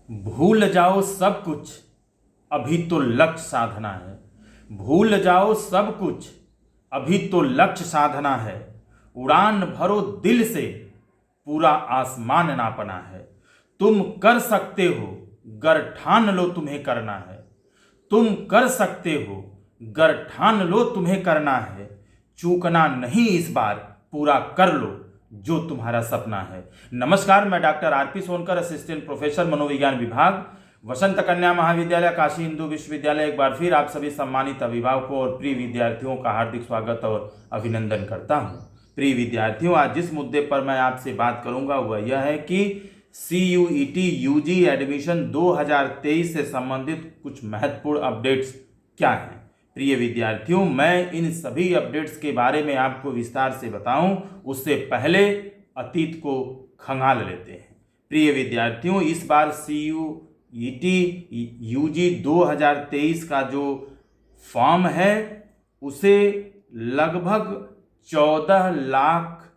भूल जाओ सब कुछ, अभी तो लक्ष्य साधना है। भूल जाओ सब कुछ, अभी तो लक्ष्य साधना है। उड़ान भरो दिल से, पूरा आसमान नापना है। तुम कर सकते हो, गर ठान लो तुम्हें करना है। तुम कर सकते हो, गर ठान लो तुम्हें करना है। चूकना नहीं इस बार, पूरा कर लो जो तुम्हारा सपना है। नमस्कार, मैं doctor RP Sonkar, assistant professor मनोविज्ञान विभाग, वसंत कन्या महाविद्यालय काशी हिंदू विश्वविद्यालय। एक बार फिर आप सभी सम्मानित अभिभावकों और प्रिय विद्यार्थियों का हार्दिक स्वागत और अभिनंदन करता हूं। प्रिय विद्यार्थियों, आज जिस मुद्दे पर मैं आपसे बात करूंगा वह यह है कि CUET यूजी एडमिशन 2023 से संबंधित कुछ महत्वपूर्ण अपडेट्स क्या हैं। प्रिय विद्यार्थियों, मैं इन सभी अपडेट्स के बारे में आपको विस्तार से बताऊं, उससे पहले अतीत को खंगाल लेते हैं। प्रिय विद्यार्थियों, इस बार CUET यूजी 2023 का जो फॉर्म है उसे लगभग 14 लाख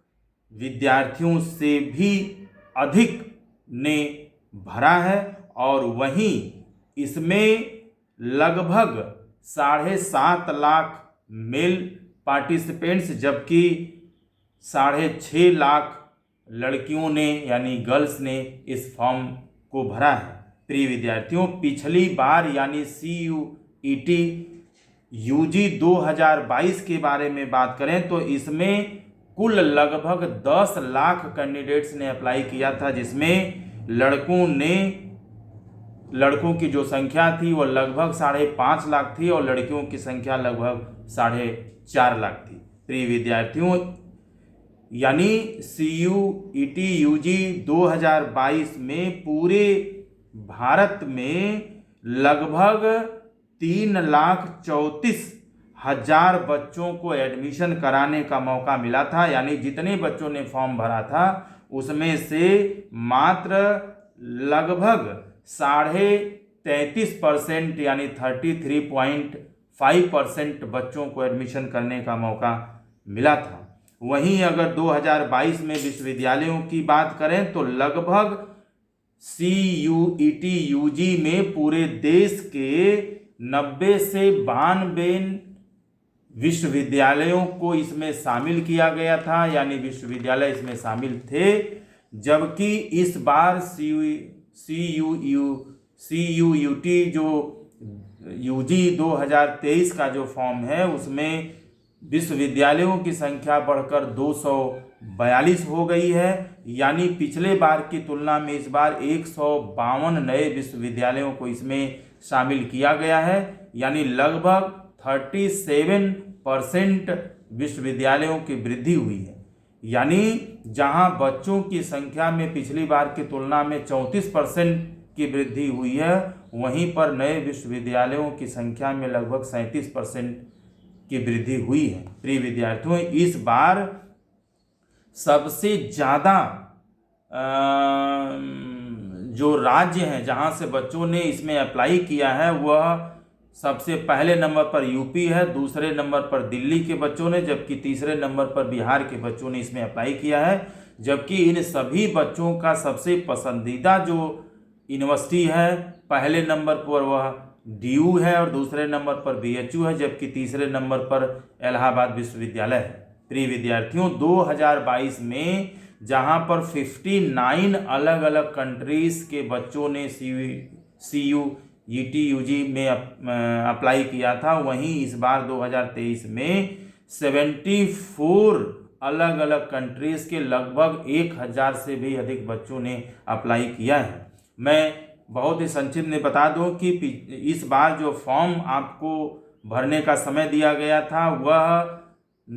विद्यार्थियों से भी अधिक ने भरा है और वहीं इसमें लगभग 7.5 लाख मेल पार्टिसिपेंट्स जबकि 6.5 लाख लड़कियों ने यानी गर्ल्स ने इस फॉर्म को भरा है। प्रिय विद्यार्थियों, पिछली बार यानी CUET यूजी 2022 के बारे में बात करें तो इसमें कुल लगभग 10 लाख कैंडिडेट्स ने अप्लाई किया था, जिसमें लड़कों की जो संख्या थी वो लगभग 5.5 लाख थी और लड़कियों की संख्या लगभग 4.5 लाख थी। प्रिय विद्यार्थियों, यानी CUET यूजी 2022 में पूरे भारत में लगभग 3,34,000 बच्चों को एडमिशन कराने का मौका मिला था। यानी जितने बच्चों ने फॉर्म भरा था उसमें से मात्र लगभग 33.5% यानी 33.5% बच्चों को एडमिशन करने का मौका मिला था। वहीं अगर 2022 में विश्वविद्यालयों की बात करें तो लगभग CUET यूजी में पूरे देश के 90 से 92 विश्वविद्यालयों को इसमें शामिल किया गया था, यानी विश्वविद्यालय इसमें शामिल थे। जबकि इस बार CUET जो यूजी 2023 का जो फॉर्म है उसमें विश्वविद्यालयों की संख्या बढ़कर 242 हो गई है। यानी पिछले बार की तुलना में इस बार 152 नए विश्वविद्यालयों को इसमें शामिल किया गया है। यानी लगभग 37% विश्वविद्यालयों की वृद्धि हुई है। यानी जहां बच्चों की संख्या में पिछली बार की तुलना में 34% की वृद्धि हुई है, वहीं पर नए विश्वविद्यालयों की संख्या में लगभग 37% की वृद्धि हुई है। प्रिय विद्यार्थियों, इस बार सबसे ज़्यादा जो राज्य हैं जहां से बच्चों ने इसमें अप्लाई किया है वह सबसे पहले नंबर पर यूपी है, दूसरे नंबर पर दिल्ली के बच्चों ने, जबकि तीसरे नंबर पर बिहार के बच्चों ने इसमें अप्लाई किया है। जबकि इन सभी बच्चों का सबसे पसंदीदा जो यूनिवर्सिटी है, पहले नंबर पर वह DU है और दूसरे नंबर पर BHU है, जबकि तीसरे नंबर पर इलाहाबाद विश्वविद्यालय है। प्रिय विद्यार्थियों, 2022 में जहां पर 59 अलग अलग कंट्रीज के बच्चों ने CUET यूजी में अप्लाई किया था, वहीं इस बार 2023 में 74 अलग अलग कंट्रीज के लगभग 1000 से भी अधिक बच्चों ने अप्लाई किया है। मैं बहुत ही संक्षिप्त में बता दूं कि इस बार जो फॉर्म आपको भरने का समय दिया गया था वह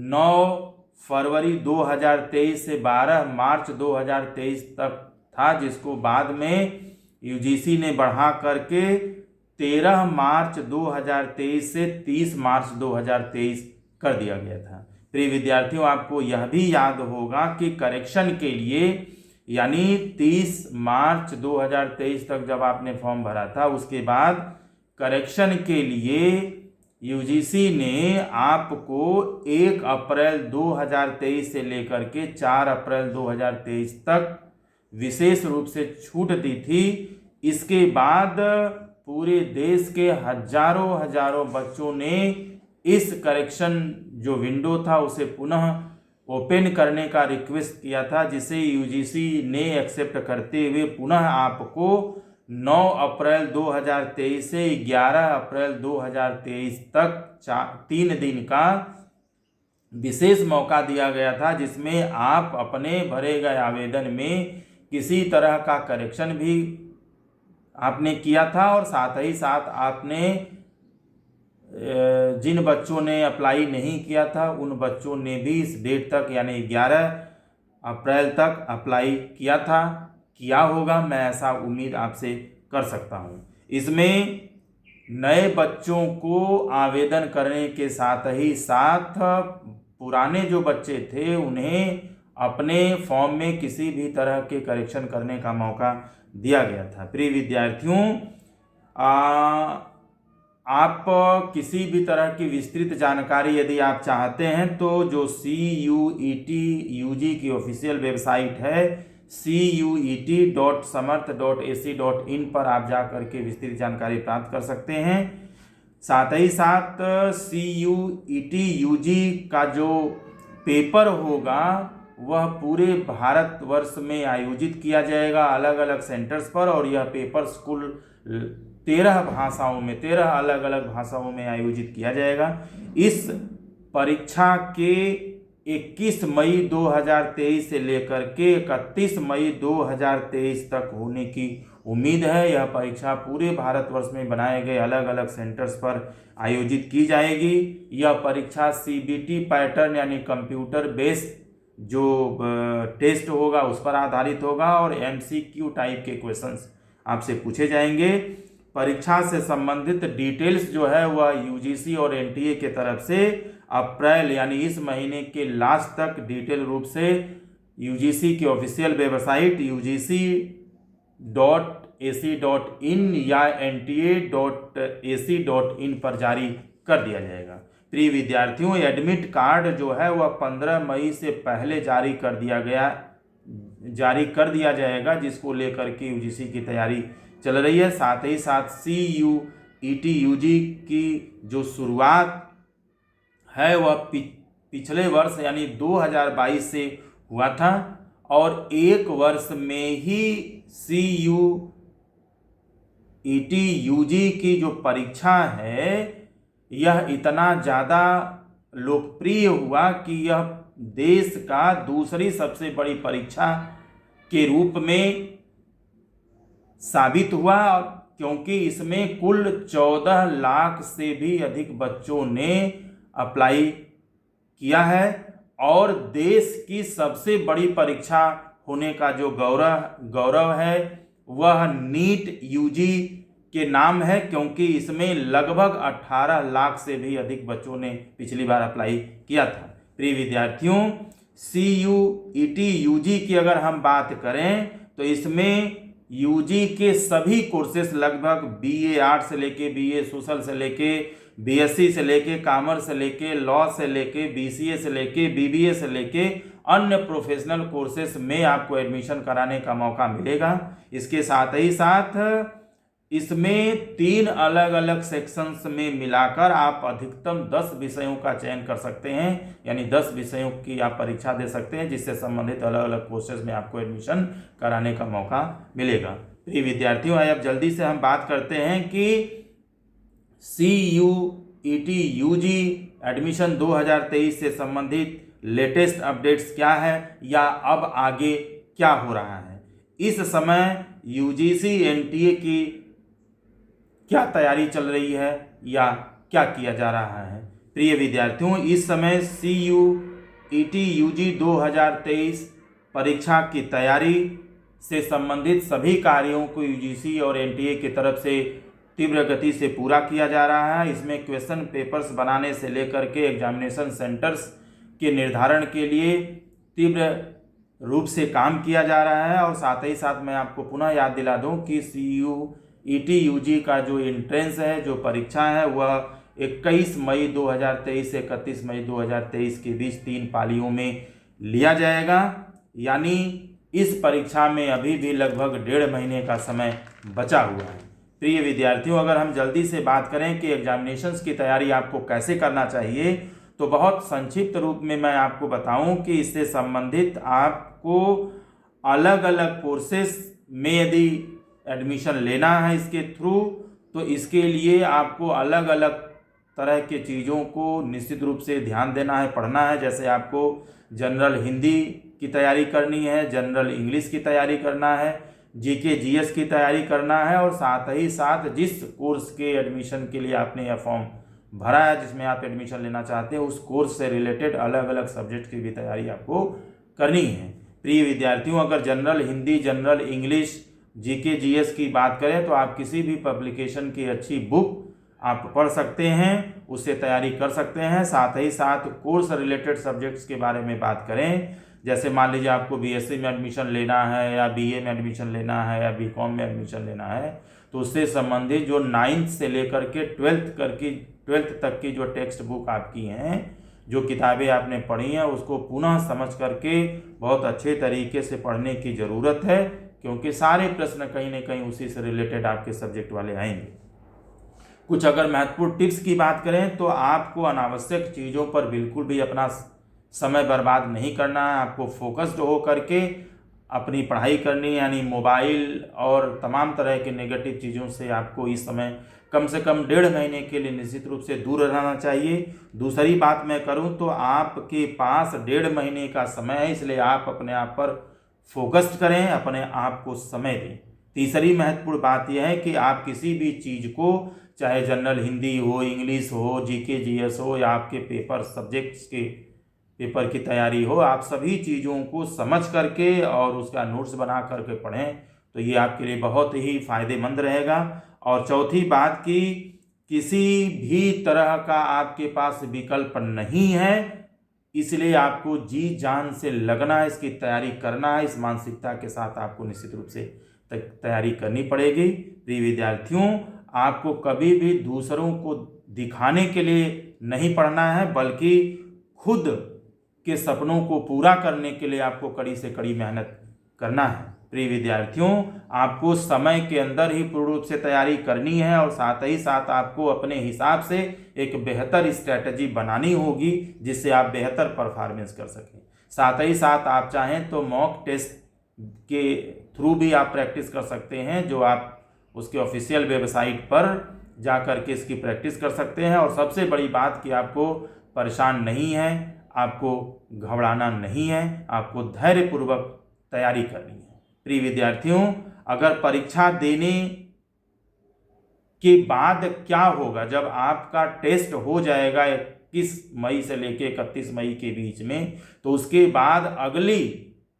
9 फरवरी 2023 से 12 मार्च 2023 तक था, जिसको बाद में UGC ने बढ़ा करके 13 मार्च 2023 से 30 मार्च 2023 कर दिया गया था। प्रिय विद्यार्थियों, आपको यह भी याद होगा कि करेक्शन के लिए यानी 30 मार्च 2023 तक जब आपने फॉर्म भरा था, उसके बाद करेक्शन के लिए UGC ने आपको 1 अप्रैल 2023 से लेकर के 4 अप्रैल 2023 तक विशेष रूप से छूट दी थी इसके बाद पूरे देश के हजारों बच्चों ने इस करेक्शन जो विंडो था उसे पुनः ओपन करने का रिक्वेस्ट किया था, जिसे यूजीसी ने एक्सेप्ट करते हुए पुनः आपको 9 अप्रैल 2023 से 11 अप्रैल 2023 तक 3 दिन का विशेष मौका दिया गया था, जिसमें आप अपने भरे गए आवेदन में किसी तरह का करेक्शन भी आपने किया था और साथ ही साथ आपने जिन बच्चों ने अप्लाई नहीं किया था उन बच्चों ने भी इस डेट तक यानी 11 अप्रैल तक अप्लाई किया होगा। मैं ऐसा उम्मीद आपसे कर सकता हूं। इसमें नए बच्चों को आवेदन करने के साथ ही साथ पुराने जो बच्चे थे उन्हें अपने फॉर्म में किसी भी तरह के करेक्शन करने का मौका दिया गया था। प्रिय विद्यार्थियों, आप किसी भी तरह की विस्तृत जानकारी यदि आप चाहते हैं तो जो CUET UG की ऑफिशियल वेबसाइट है cuet.samarth.ac.in पर आप जा करके विस्तृत जानकारी प्राप्त कर सकते हैं। साथ ही साथ CUET UG का जो पेपर होगा वह पूरे भारतवर्ष में आयोजित किया जाएगा अलग अलग सेंटर्स पर, और यह पेपर कुल 13 अलग अलग भाषाओं में आयोजित किया जाएगा। इस परीक्षा के 21 मई 2023 से लेकर के 31 मई 2023 तक होने की उम्मीद है। यह परीक्षा पूरे भारतवर्ष में बनाए गए अलग अलग सेंटर्स पर आयोजित की जाएगी। यह परीक्षा CBT पैटर्न यानी कंप्यूटर बेस्ड जो टेस्ट होगा उस पर आधारित होगा और MCQ टाइप के क्वेश्चंस आपसे पूछे जाएंगे। परीक्षा से संबंधित डिटेल्स जो है वह UGC और NTA के तरफ से अप्रैल यानी इस महीने के लास्ट तक डिटेल रूप से UGC की ऑफिशियल वेबसाइट ugc.ac.in या nta.ac.in पर जारी कर दिया जाएगा। प्रिय विद्यार्थियों, एडमिट कार्ड जो है वह 15 मई से पहले जारी कर दिया जाएगा, जिसको लेकर के UGC की तैयारी चल रही है। साथ ही साथ CUET UG की जो शुरुआत है वह पिछले वर्ष यानी 2022 से हुआ था और एक वर्ष में ही CUET UG की जो परीक्षा है यह इतना ज़्यादा लोकप्रिय हुआ कि यह देश का दूसरी सबसे बड़ी परीक्षा के रूप में साबित हुआ, क्योंकि इसमें कुल 14 लाख से भी अधिक बच्चों ने अप्लाई किया है और देश की सबसे बड़ी परीक्षा होने का जो गौरव है वह नीट UG के नाम है, क्योंकि इसमें लगभग 18 लाख से भी अधिक बच्चों ने पिछली बार अप्लाई किया था। प्रिय विद्यार्थियों, CUET UG की अगर हम बात करें तो इसमें UG के सभी कोर्सेस लगभग BA आर्ट्स से लेके BA सोशल से लेके BSc से लेके कॉमर्स से लेके लॉ से लेके BCA से लेके BBA से लेके अन्य प्रोफेशनल कोर्सेस में आपको एडमिशन कराने का मौका मिलेगा। इसके साथ ही साथ इसमें 3 अलग अलग सेक्शंस में मिलाकर आप अधिकतम 10 विषयों का चयन कर सकते हैं, यानी 10 विषयों की आप परीक्षा दे सकते हैं, जिससे संबंधित अलग अलग कोर्सेज में आपको एडमिशन कराने का मौका मिलेगा। प्रिय विद्यार्थियों, अब जल्दी से हम बात करते हैं कि CUET UG एडमिशन 2023 से संबंधित लेटेस्ट अपडेट्स क्या है या अब आगे क्या हो रहा है। इस समय UGC NTA की क्या तैयारी चल रही है या क्या किया जा रहा है। प्रिय विद्यार्थियों, इस समय CUET UG 2023 परीक्षा की तैयारी से संबंधित सभी कार्यों को UGC और NTA की तरफ से तीव्र गति से पूरा किया जा रहा है। इसमें क्वेश्चन पेपर्स बनाने से लेकर के एग्जामिनेशन सेंटर्स के निर्धारण के लिए तीव्र रूप से काम किया जा रहा है। और साथ ही साथ मैं आपको पुनः याद दिला दूं कि CUET UG का जो एंट्रेंस है, जो परीक्षा है, वह 21 मई 2023 से 31 मई 2023 के बीच 3 पालियों में लिया जाएगा। यानी इस परीक्षा में अभी भी लगभग 1.5 महीने का समय बचा हुआ है। प्रिय विद्यार्थियों, अगर हम जल्दी से बात करें कि एग्जामिनेशंस की तैयारी आपको कैसे करना चाहिए, तो बहुत संक्षिप्त रूप में मैं आपको बताऊं कि इससे संबंधित आपको अलग अलग कोर्सेस में यदि एडमिशन लेना है इसके थ्रू, तो इसके लिए आपको अलग अलग तरह के चीज़ों को निश्चित रूप से ध्यान देना है, पढ़ना है। जैसे आपको जनरल हिंदी की तैयारी करनी है, जनरल इंग्लिश की तैयारी करना है, जीके जीएस की तैयारी करना है, और साथ ही साथ जिस कोर्स के एडमिशन के लिए आपने यह फॉर्म भरा है, जिसमें आप एडमिशन लेना चाहते हैं, उस कोर्स से रिलेटेड अलग अलग सब्जेक्ट की भी तैयारी आपको करनी है। प्रिय विद्यार्थियों, अगर general Hindi, general English, GK GS की बात करें तो आप किसी भी पब्लिकेशन की अच्छी बुक आप पढ़ सकते हैं, उससे तैयारी कर सकते हैं। साथ ही साथ कोर्स रिलेटेड सब्जेक्ट्स के बारे में बात करें, जैसे मान लीजिए आपको बीएससी में एडमिशन लेना है, या बीए में एडमिशन लेना है, या बीकॉम में एडमिशन लेना है, तो उससे संबंधित जो 9th से लेकर के 12th तक की जो टेक्स्ट बुक आपकी हैं, जो किताबें आपने पढ़ी हैं, उसको पुनः समझ करके बहुत अच्छे तरीके से पढ़ने की ज़रूरत है, क्योंकि सारे प्रश्न कहीं ना कहीं उसी से रिलेटेड आपके सब्जेक्ट वाले आएंगे। कुछ अगर महत्वपूर्ण टिप्स की बात करें तो आपको अनावश्यक चीज़ों पर बिल्कुल भी अपना समय बर्बाद नहीं करना है। आपको फोकस्ड हो करके अपनी पढ़ाई करनी है, यानी मोबाइल और तमाम तरह के नेगेटिव चीज़ों से आपको इस समय कम से कम 1.5 महीने के लिए निश्चित रूप से दूर रहना चाहिए। दूसरी बात मैं करूं तो आपके पास 1.5 महीने का समय है, इसलिए आप अपने आप पर फोकस्ड करें, अपने आप को समय दें। तीसरी महत्वपूर्ण बात यह है कि आप किसी भी चीज़ को, चाहे जनरल हिंदी हो, इंग्लिश हो, जीके जीएस हो, या आपके पेपर सब्जेक्ट्स के पेपर की तैयारी हो, आप सभी चीज़ों को समझ करके और उसका नोट्स बना करके पढ़ें, तो ये आपके लिए बहुत ही फायदेमंद रहेगा। और चौथी बात कि किसी भी तरह का आपके पास विकल्प नहीं है, इसलिए आपको जी जान से लगना है, इसकी तैयारी करना है। इस मानसिकता के साथ आपको निश्चित रूप से तैयारी करनी पड़ेगी। प्रिय विद्यार्थियों, आपको कभी भी दूसरों को दिखाने के लिए नहीं पढ़ना है, बल्कि खुद के सपनों को पूरा करने के लिए आपको कड़ी से कड़ी मेहनत करना है। प्रिय विद्यार्थियों, आपको समय के अंदर ही पूर्ण रूप से तैयारी करनी है, और साथ ही साथ आपको अपने हिसाब से एक बेहतर स्ट्रैटेजी बनानी होगी, जिससे आप बेहतर परफॉर्मेंस कर सकें। साथ ही साथ आप चाहें तो मॉक टेस्ट के थ्रू भी आप प्रैक्टिस कर सकते हैं, जो आप उसके ऑफिशियल वेबसाइट पर जा कर के इसकी प्रैक्टिस कर सकते हैं। और सबसे बड़ी बात कि आपको परेशान नहीं है, आपको घबराना नहीं है, आपको धैर्यपूर्वक तैयारी करनी है। प्रिय विद्यार्थियों, अगर परीक्षा देने के बाद क्या होगा, जब आपका टेस्ट हो जाएगा 21 मई से लेकर 31 मई के बीच में, तो उसके बाद अगली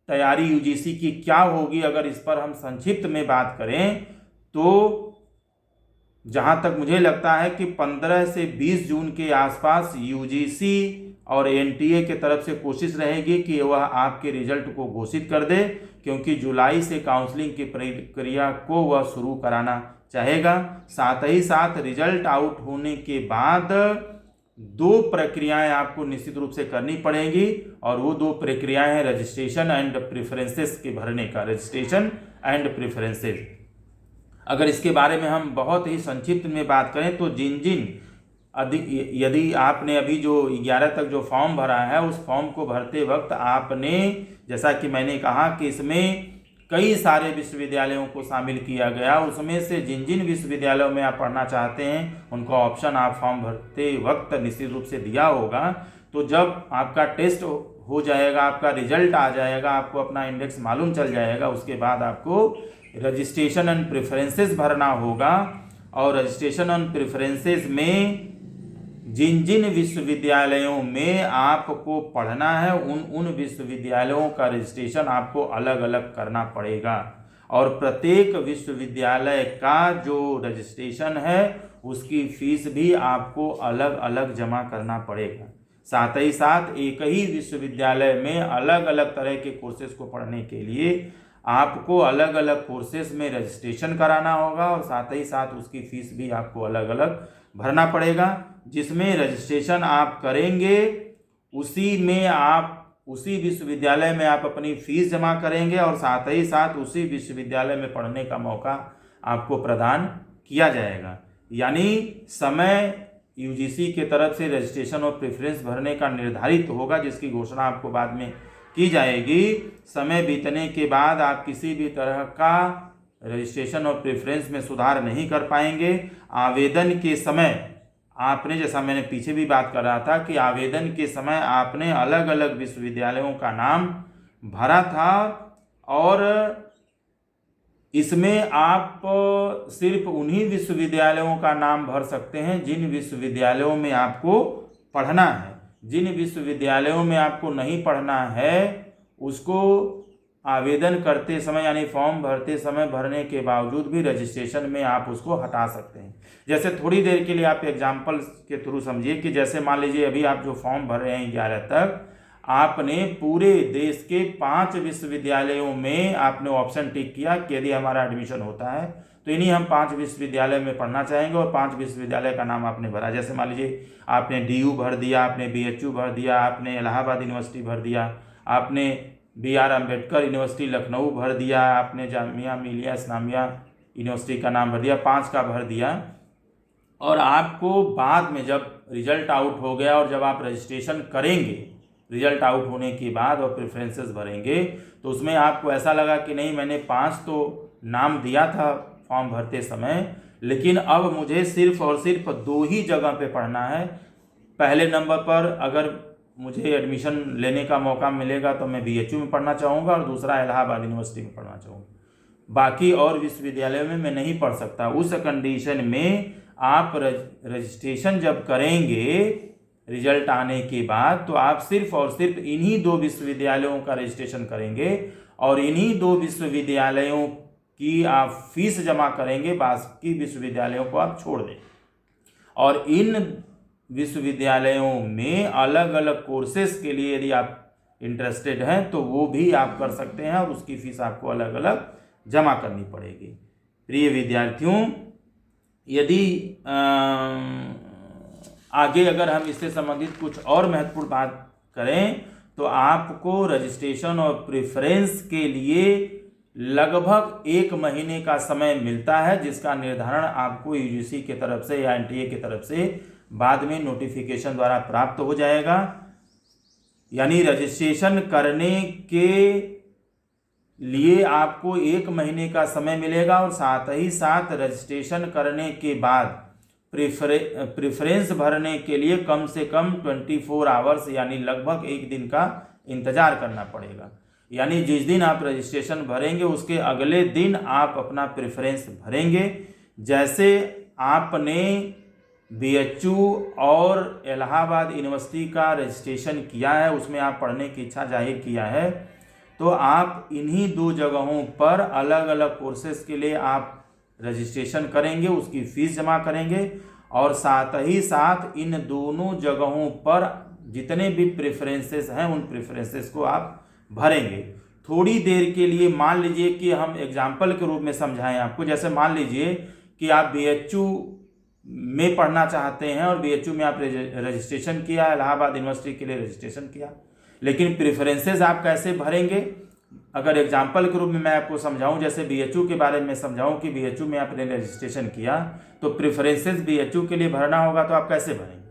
तैयारी यूजीसी की क्या होगी, अगर इस पर हम संक्षिप्त में बात करें तो जहां तक मुझे लगता है कि 15 से 20 जून के आसपास यूजीसी और एनटीए के तरफ से कोशिश रहेगी कि वह आपके रिजल्ट को घोषित कर दे, क्योंकि जुलाई से काउंसलिंग की प्रक्रिया को वह शुरू कराना चाहेगा। साथ ही साथ रिजल्ट आउट होने के बाद 2 प्रक्रियाएं आपको निश्चित रूप से करनी पड़ेंगी, और वो 2 प्रक्रियाएं हैं रजिस्ट्रेशन एंड प्रेफरेंसेस के भरने का। रजिस्ट्रेशन एंड प्रेफरेंसेस, अगर इसके बारे में हम बहुत ही संक्षिप्त में बात करें तो यदि आपने अभी जो 11 तक जो फॉर्म भरा है, उस फॉर्म को भरते वक्त आपने, जैसा कि मैंने कहा कि इसमें कई सारे विश्वविद्यालयों को शामिल किया गया, उसमें से जिन जिन विश्वविद्यालयों में आप पढ़ना चाहते हैं उनका ऑप्शन आप फॉर्म भरते वक्त निश्चित रूप से दिया होगा। तो जब आपका टेस्ट हो जाएगा, आपका रिजल्ट आ जाएगा, आपको अपना इंडेक्स मालूम चल जाएगा, उसके बाद आपको रजिस्ट्रेशन एंड प्रेफरेंसेस भरना होगा। और रजिस्ट्रेशन एंड प्रेफरेंसेस में जिन जिन विश्वविद्यालयों में आपको पढ़ना है, उन विश्वविद्यालयों का रजिस्ट्रेशन आपको अलग अलग करना पड़ेगा, और प्रत्येक विश्वविद्यालय का जो रजिस्ट्रेशन है उसकी फीस भी आपको अलग अलग जमा करना पड़ेगा। साथ ही साथ एक ही विश्वविद्यालय में अलग अलग तरह के कोर्सेज को पढ़ने के लिए आपको अलग अलग कोर्सेज में रजिस्ट्रेशन कराना होगा, और साथ ही साथ उसकी फीस भी आपको अलग अलग भरना पड़ेगा। जिसमें रजिस्ट्रेशन आप करेंगे उसी में आप उसी विश्वविद्यालय में आप अपनी फीस जमा करेंगे और साथ ही साथ उसी विश्वविद्यालय में पढ़ने का मौका आपको प्रदान किया जाएगा। यानी समय यूजीसी के तरफ से रजिस्ट्रेशन और प्रेफरेंस भरने का निर्धारित होगा, जिसकी घोषणा आपको बाद में की जाएगी। समय बीतने के बाद आप किसी भी तरह का रजिस्ट्रेशन और प्रेफरेंस में सुधार नहीं कर पाएंगे। आवेदन के समय आपने, जैसा मैंने पीछे भी बात कर रहा था कि आवेदन के समय आपने अलग अलग विश्वविद्यालयों का नाम भरा था और इसमें आप सिर्फ उन्हीं विश्वविद्यालयों का नाम भर सकते हैं जिन विश्वविद्यालयों में आपको पढ़ना है। जिन विश्वविद्यालयों में आपको नहीं पढ़ना है उसको आवेदन करते समय यानी फॉर्म भरते समय भरने के बावजूद भी रजिस्ट्रेशन में आप उसको हटा सकते हैं। जैसे थोड़ी देर के लिए आप एग्जाम्पल के थ्रू समझिए कि जैसे मान लीजिए अभी आप जो फॉर्म भर रहे हैं 11 तक, आपने पूरे देश के 5 विश्वविद्यालयों में आपने ऑप्शन टिक किया कि यदि हमारा एडमिशन होता है तो इन्हीं हम 5 विश्वविद्यालय में पढ़ना चाहेंगे और 5 विश्वविद्यालय का नाम आपने भरा। जैसे मान लीजिए आपने डीयू भर दिया, आपने बीएचयू भर दिया, आपने इलाहाबाद यूनिवर्सिटी भर दिया, आपने BR अम्बेडकर यूनिवर्सिटी लखनऊ भर दिया, आपने जामिया मिलिया इस्लामिया यूनिवर्सिटी का नाम भर दिया, 5 का भर दिया। और आपको बाद में जब रिजल्ट आउट हो गया और जब आप रजिस्ट्रेशन करेंगे, रिजल्ट आउट होने के बाद और प्रेफरेंसेस भरेंगे तो उसमें आपको ऐसा लगा कि नहीं, मैंने 5 तो नाम दिया था फॉर्म भरते समय, लेकिन अब मुझे सिर्फ और सिर्फ 2 ही जगह पे पढ़ना है। पहले नंबर पर अगर मुझे एडमिशन लेने का मौका मिलेगा तो मैं बीएचयू में पढ़ना चाहूँगा और दूसरा इलाहाबाद यूनिवर्सिटी में पढ़ना चाहूँगा, बाकी और विश्वविद्यालयों में मैं नहीं पढ़ सकता। उस कंडीशन में आप रजिस्ट्रेशन जब करेंगे रिजल्ट आने के बाद तो आप सिर्फ और सिर्फ इन्हीं 2 विश्वविद्यालयों का रजिस्ट्रेशन करेंगे और इन्हीं 2 विश्वविद्यालयों की आप फीस जमा करेंगे, बाकी विश्वविद्यालयों को आप छोड़ दें। और इन विश्वविद्यालयों में अलग अलग कोर्सेज के लिए यदि आप इंटरेस्टेड हैं तो वो भी आप कर सकते हैं और उसकी फीस आपको अलग अलग जमा करनी पड़ेगी। प्रिय विद्यार्थियों, यदि आगे अगर हम इससे संबंधित कुछ और महत्वपूर्ण बात करें तो आपको रजिस्ट्रेशन और प्रेफरेंस के लिए लगभग 1 महीने का समय मिलता है, जिसका निर्धारण आपको यूजीसी की तरफ से या एनटीए की तरफ से बाद में नोटिफिकेशन द्वारा प्राप्त हो जाएगा। यानी रजिस्ट्रेशन करने के लिए आपको 1 महीने का समय मिलेगा और साथ ही साथ रजिस्ट्रेशन करने के बाद प्रेफरेंस भरने के लिए कम से कम 24 आवर्स यानी लगभग 1 दिन का इंतजार करना पड़ेगा। यानी जिस दिन आप रजिस्ट्रेशन भरेंगे उसके अगले दिन आप अपना प्रेफरेंस भरेंगे। जैसे आपने बीएचयू और इलाहाबाद यूनिवर्सिटी का रजिस्ट्रेशन किया है, उसमें आप पढ़ने की इच्छा जाहिर किया है, तो आप इन्हीं 2 जगहों पर अलग अलग कोर्सेज के लिए आप रजिस्ट्रेशन करेंगे, उसकी फीस जमा करेंगे और साथ ही साथ इन दोनों जगहों पर जितने भी प्रेफरेंसेस हैं उन प्रेफरेंसेस को आप भरेंगे। थोड़ी देर के लिए मान लीजिए कि हम एग्जाम्पल के रूप में समझाएं आपको, जैसे मान लीजिए कि आप बीएचयू में पढ़ना चाहते हैं और बीएचयू में आप रजिस्ट्रेशन किया, इलाहाबाद यूनिवर्सिटी के लिए रजिस्ट्रेशन किया, लेकिन प्रेफरेंसेस आप कैसे भरेंगे? अगर एग्जाम्पल के रूप में मैं आपको समझाऊं, जैसे बीएचयू के बारे में समझाऊं कि बीएचयू में आपने रजिस्ट्रेशन किया तो प्रेफरेंसेस बीएचयू के लिए भरना होगा, तो आप कैसे भरेंगे?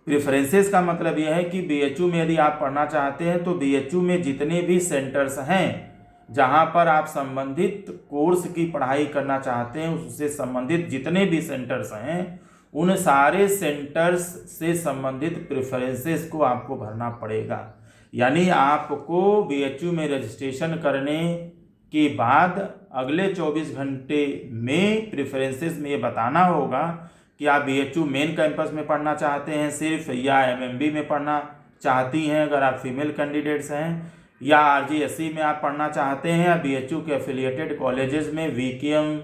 प्रेफरेंसेस का मतलब यह है कि बीएचयू में यदि आप पढ़ना चाहते हैं तो बीएचयू में जितने भी सेंटर्स हैं जहां पर आप संबंधित कोर्स की पढ़ाई करना चाहते हैं, उससे संबंधित जितने भी सेंटर्स हैं उन सारे सेंटर्स से संबंधित प्रेफरेंसेस को आपको भरना पड़ेगा। यानी आपको बीएचयू में रजिस्ट्रेशन करने के बाद अगले 24 घंटे में प्रेफरेंसेस में ये बताना होगा कि आप बीएचयू मेन कैंपस में पढ़ना चाहते हैं सिर्फ, या एमएमबी में पढ़ना चाहती हैं अगर आप फीमेल कैंडिडेट्स हैं, या आरजीएससी में आप पढ़ना चाहते हैं, या बीएचयू के एफिलिएटेड कॉलेजेस में वीकेएम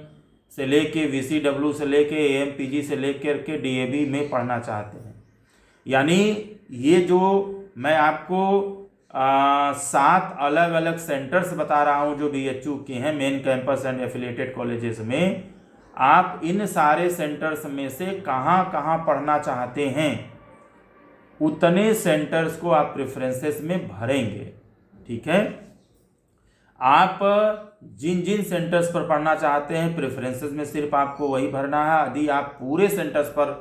से लेके वीसीडब्ल्यू से लेके एएमपीजी से लेकर के डीएवी में पढ़ना चाहते हैं। यानी ये जो मैं आपको 7 अलग अलग सेंटर्स बता रहा हूँ जो बीएचयू के हैं, main campus and affiliated colleges में, आप इन सारे सेंटर्स में से कहाँ कहाँ पढ़ना चाहते हैं उतने सेंटर्स को आप प्रेफरेंसेस में भरेंगे। ठीक है, आप जिन जिन सेंटर्स पर पढ़ना चाहते हैं प्रेफरेंसेस में सिर्फ आपको वही भरना है। यदि आप पूरे सेंटर्स पर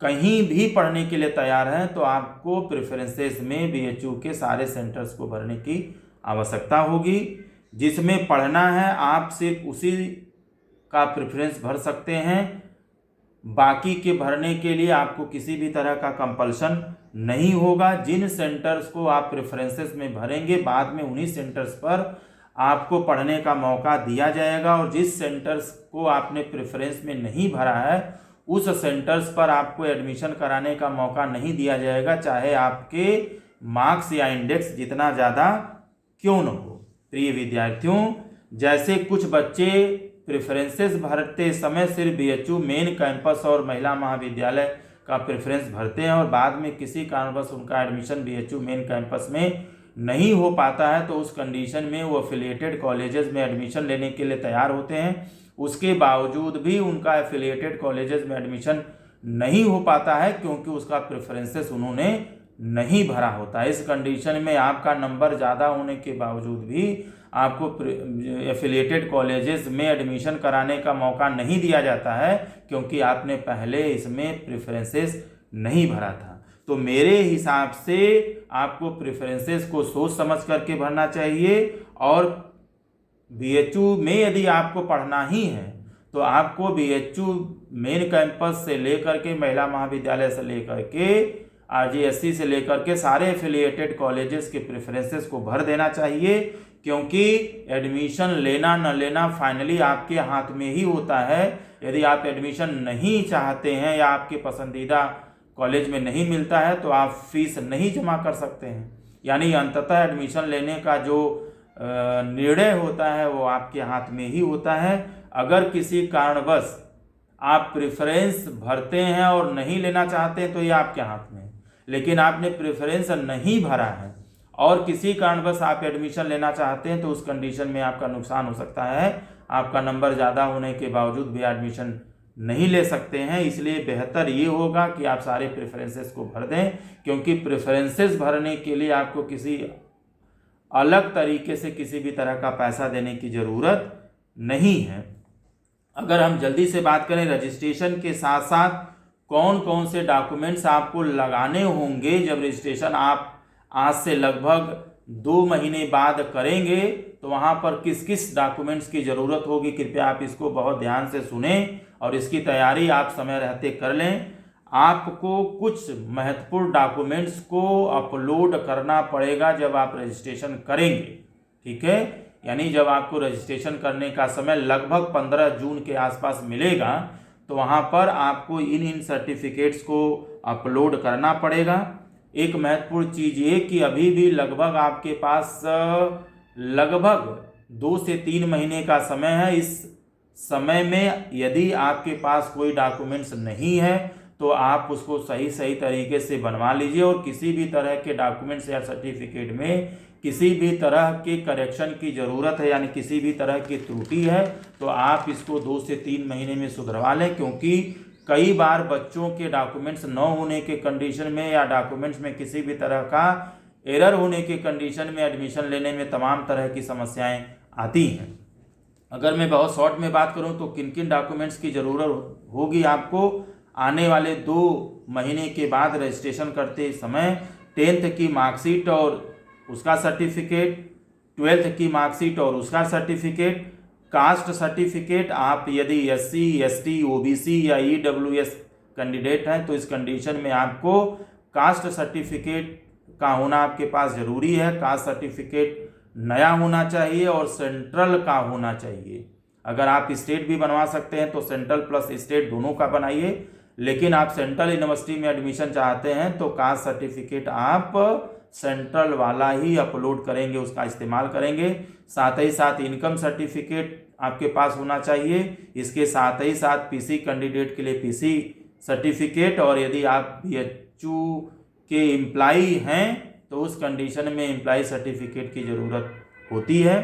कहीं भी पढ़ने के लिए तैयार हैं तो आपको प्रेफरेंसेस में बीएचयू के सारे सेंटर्स को भरने की आवश्यकता होगी। जिसमें पढ़ना है आप सिर्फ उसी का प्रेफरेंस भर सकते हैं, बाकी के भरने के लिए आपको किसी भी तरह का कंपल्शन नहीं होगा। जिन सेंटर्स को आप प्रेफरेंसेस में भरेंगे बाद में उन्हीं सेंटर्स पर आपको पढ़ने का मौका दिया जाएगा, और जिस सेंटर्स को आपने प्रेफरेंस में नहीं भरा है उस सेंटर्स पर आपको एडमिशन कराने का मौका नहीं दिया जाएगा, चाहे आपके मार्क्स या इंडेक्स जितना ज़्यादा क्यों न हो। प्रिय विद्यार्थियों, जैसे कुछ बच्चे प्रेफरेंसेस भरते समय सिर्फ बीएचयू मेन कैंपस और महिला महाविद्यालय का प्रेफरेंस भरते हैं और बाद में किसी कारणवश उनका एडमिशन बीएचयू मेन कैंपस में नहीं हो पाता है, तो उस कंडीशन में वो एफिलिएटेड कॉलेजेस में एडमिशन लेने के लिए तैयार होते हैं। उसके बावजूद भी उनका एफिलिएटेड कॉलेजेस में एडमिशन नहीं हो पाता है क्योंकि उसका प्रेफरेंसेस उन्होंने नहीं भरा होता है। इस कंडीशन में आपका नंबर ज़्यादा होने के बावजूद भी आपको एफिलिएटेड कॉलेजेस में एडमिशन कराने का मौका नहीं दिया जाता है क्योंकि आपने पहले इसमें प्रेफरेंसेस नहीं भरा था। तो मेरे हिसाब से आपको प्रेफरेंसेस को सोच समझ करके भरना चाहिए, और बीएचयू में यदि आपको पढ़ना ही है तो आपको बीएचयू मेन कैंपस से लेकर के महिला महाविद्यालय से लेकर के आरजीएससी से लेकर के सारे एफिलिएटेड कॉलेजेस के प्रेफरेंसेस को भर देना चाहिए, क्योंकि एडमिशन लेना न लेना फाइनली आपके हाथ में ही होता है। यदि आप एडमिशन नहीं चाहते हैं या आपके पसंदीदा कॉलेज में नहीं मिलता है तो आप फीस नहीं जमा कर सकते हैं, यानी अंततः एडमिशन लेने का जो निर्णय होता है वो आपके हाथ में ही होता है। अगर किसी कारणवश आप प्रेफरेंस भरते हैं और नहीं लेना चाहते हैं तो ये आपके हाथ में है, लेकिन आपने प्रेफरेंस नहीं भरा है और किसी कारणवश आप एडमिशन लेना चाहते हैं तो उस कंडीशन में आपका नुकसान हो सकता है। आपका नंबर ज़्यादा होने के बावजूद भी एडमिशन नहीं ले सकते हैं। इसलिए बेहतर ये होगा कि आप सारे प्रेफरेंसेस को भर दें, क्योंकि प्रेफरेंसेस भरने के लिए आपको किसी अलग तरीके से किसी भी तरह का पैसा देने की ज़रूरत नहीं है। अगर हम जल्दी से बात करें रजिस्ट्रेशन के साथ साथ कौन कौन से डॉक्यूमेंट्स आपको लगाने होंगे जब रजिस्ट्रेशन आप आज से लगभग 2 महीने बाद करेंगे, तो वहाँ पर किस किस डॉक्यूमेंट्स की ज़रूरत होगी, कृपया आप इसको बहुत ध्यान से सुने और इसकी तैयारी आप समय रहते कर लें। आपको कुछ महत्वपूर्ण डॉक्यूमेंट्स को अपलोड करना पड़ेगा जब आप रजिस्ट्रेशन करेंगे। ठीक है, यानी जब आपको रजिस्ट्रेशन करने का समय लगभग 15 जून के आसपास मिलेगा तो वहाँ पर आपको इन सर्टिफिकेट्स को अपलोड करना पड़ेगा। एक महत्वपूर्ण चीज़ ये कि अभी भी लगभग आपके पास लगभग 2 से 3 महीने का समय है। इस समय में यदि आपके पास कोई डॉक्यूमेंट्स नहीं है तो आप उसको सही तरीके से बनवा लीजिए, और किसी भी तरह के डॉक्यूमेंट्स या सर्टिफिकेट में किसी भी तरह के करेक्शन की ज़रूरत है, यानी किसी भी तरह की त्रुटि है, तो आप इसको 2 से 3 महीने में सुधरवा लें। क्योंकि कई बार बच्चों के डॉक्यूमेंट्स न होने के कंडीशन में या डॉक्यूमेंट्स में किसी भी तरह का एरर होने के कंडीशन में एडमिशन लेने में तमाम तरह की समस्याएं आती हैं। अगर मैं बहुत शॉर्ट में बात करूं तो किन किन डॉक्यूमेंट्स की ज़रूरत होगी आपको आने वाले 2 महीने के बाद रजिस्ट्रेशन करते समय 10th की मार्कशीट और उसका सर्टिफिकेट, 12th की मार्कशीट और उसका सर्टिफिकेट, कास्ट सर्टिफिकेट। आप यदि SC, ST, OBC या EWS कैंडिडेट हैं तो इस कंडीशन में आपको कास्ट सर्टिफिकेट का होना आपके पास ज़रूरी है। कास्ट सर्टिफिकेट नया होना चाहिए और सेंट्रल का होना चाहिए। अगर आप स्टेट भी बनवा सकते हैं तो सेंट्रल प्लस स्टेट दोनों का बनाइए, लेकिन आप सेंट्रल यूनिवर्सिटी में एडमिशन चाहते हैं तो कास्ट सर्टिफिकेट आप सेंट्रल वाला ही अपलोड करेंगे, उसका इस्तेमाल करेंगे। साथ ही साथ इनकम सर्टिफिकेट आपके पास होना चाहिए। इसके साथ ही साथ पीसी कैंडिडेट के लिए पीसी सर्टिफिकेट, और यदि आप बीएचयू के एम्प्लॉई हैं तो उस कंडीशन में एम्प्लॉई सर्टिफिकेट की ज़रूरत होती है।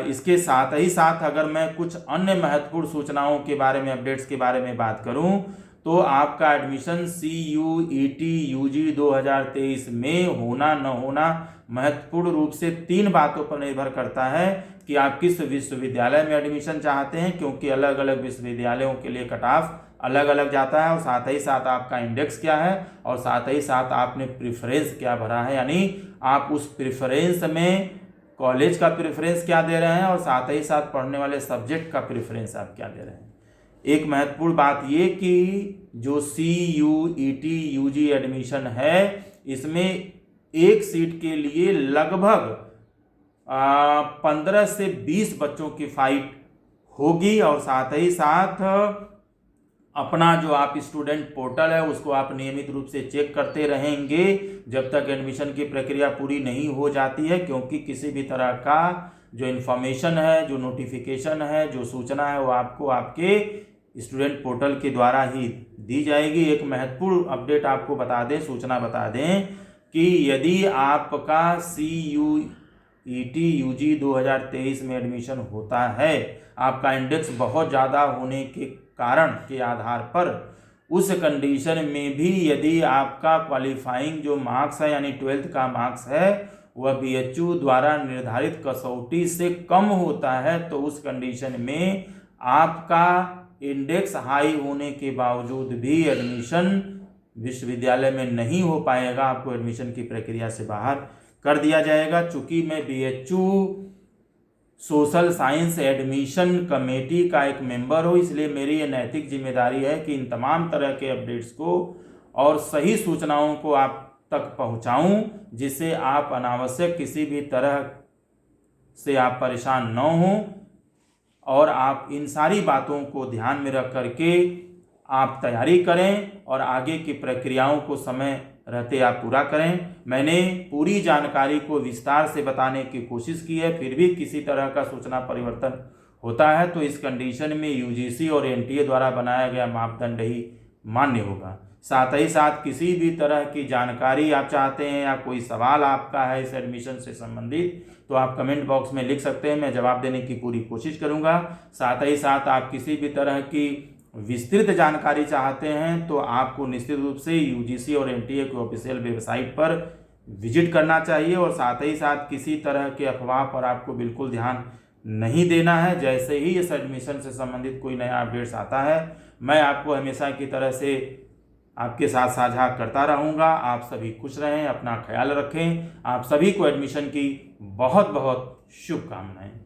इसके साथ ही साथ अगर मैं कुछ अन्य महत्वपूर्ण सूचनाओं के बारे में, अपडेट्स के बारे में बात करूं तो आपका एडमिशन CUET UG 2023 में होना न होना महत्वपूर्ण रूप से 3 बातों पर निर्भर करता है कि आप किस विश्वविद्यालय में एडमिशन चाहते हैं, क्योंकि अलग अलग विश्वविद्यालयों के लिए कट ऑफ अलग अलग जाता है, और साथ ही साथ आपका इंडेक्स क्या है, और साथ ही साथ आपने प्रेफरेंस क्या भरा है, यानी आप उस प्रेफरेंस में कॉलेज का प्रेफरेंस क्या दे रहे हैं और साथ ही साथ पढ़ने वाले सब्जेक्ट का प्रेफरेंस आप क्या दे रहे हैं। एक महत्वपूर्ण बात ये कि जो CUET UG एडमिशन है इसमें एक सीट के लिए लगभग 15 से 20 बच्चों की फाइट होगी, और साथ ही साथ अपना जो आप स्टूडेंट पोर्टल है उसको आप नियमित रूप से चेक करते रहेंगे जब तक एडमिशन की प्रक्रिया पूरी नहीं हो जाती है, क्योंकि किसी भी तरह का जो इन्फॉर्मेशन है, जो नोटिफिकेशन है, जो सूचना है वो आपको आपके स्टूडेंट पोर्टल के द्वारा ही दी जाएगी। एक महत्वपूर्ण अपडेट आपको बता दें, सूचना बता दें कि यदि आपका CUET UG 2023 में एडमिशन होता है, आपका इंडेक्स बहुत ज़्यादा होने के कारण के आधार पर, उस कंडीशन में भी यदि आपका क्वालिफाइंग जो मार्क्स है यानी 12th का मार्क्स है वह BHU द्वारा निर्धारित कसौटी से कम होता है, तो उस कंडीशन में आपका इंडेक्स हाई होने के बावजूद भी एडमिशन विश्वविद्यालय में नहीं हो पाएगा, आपको एडमिशन की प्रक्रिया से बाहर कर दिया जाएगा। चूंकि मैं BHU social science admission committee का एक मेंबर हूँ, इसलिए मेरी ये नैतिक जिम्मेदारी है कि इन तमाम तरह के अपडेट्स को और सही सूचनाओं को आप तक पहुँचाऊँ, जिससे आप अनावश्यक किसी भी तरह से आप परेशान न हों, और आप इन सारी बातों को ध्यान में रख करके आप तैयारी करें और आगे की प्रक्रियाओं को समय रहते आप पूरा करें। मैंने पूरी जानकारी को विस्तार से बताने की कोशिश की है, फिर भी किसी तरह का सूचना परिवर्तन होता है तो इस कंडीशन में UGC और NTA द्वारा बनाया गया मापदंड ही मान्य होगा। साथ ही साथ किसी भी तरह की जानकारी आप चाहते हैं या कोई सवाल आपका है इस एडमिशन से संबंधित, तो आप कमेंट बॉक्स में लिख सकते हैं, मैं जवाब देने की पूरी कोशिश करूंगा। साथ ही साथ आप किसी भी तरह की विस्तृत जानकारी चाहते हैं तो आपको निश्चित रूप से UGC और NTA की ऑफिशियल वेबसाइट पर विजिट करना चाहिए, और साथ ही साथ किसी तरह के अफवाह पर आपको बिल्कुल ध्यान नहीं देना है। जैसे ही इस एडमिशन से संबंधित कोई नया अपडेट्स आता है मैं आपको हमेशा की तरह से आपके साथ साझा करता रहूँगा। आप सभी खुश रहें, अपना ख्याल रखें। आप सभी को एडमिशन की बहुत बहुत शुभकामनाएं।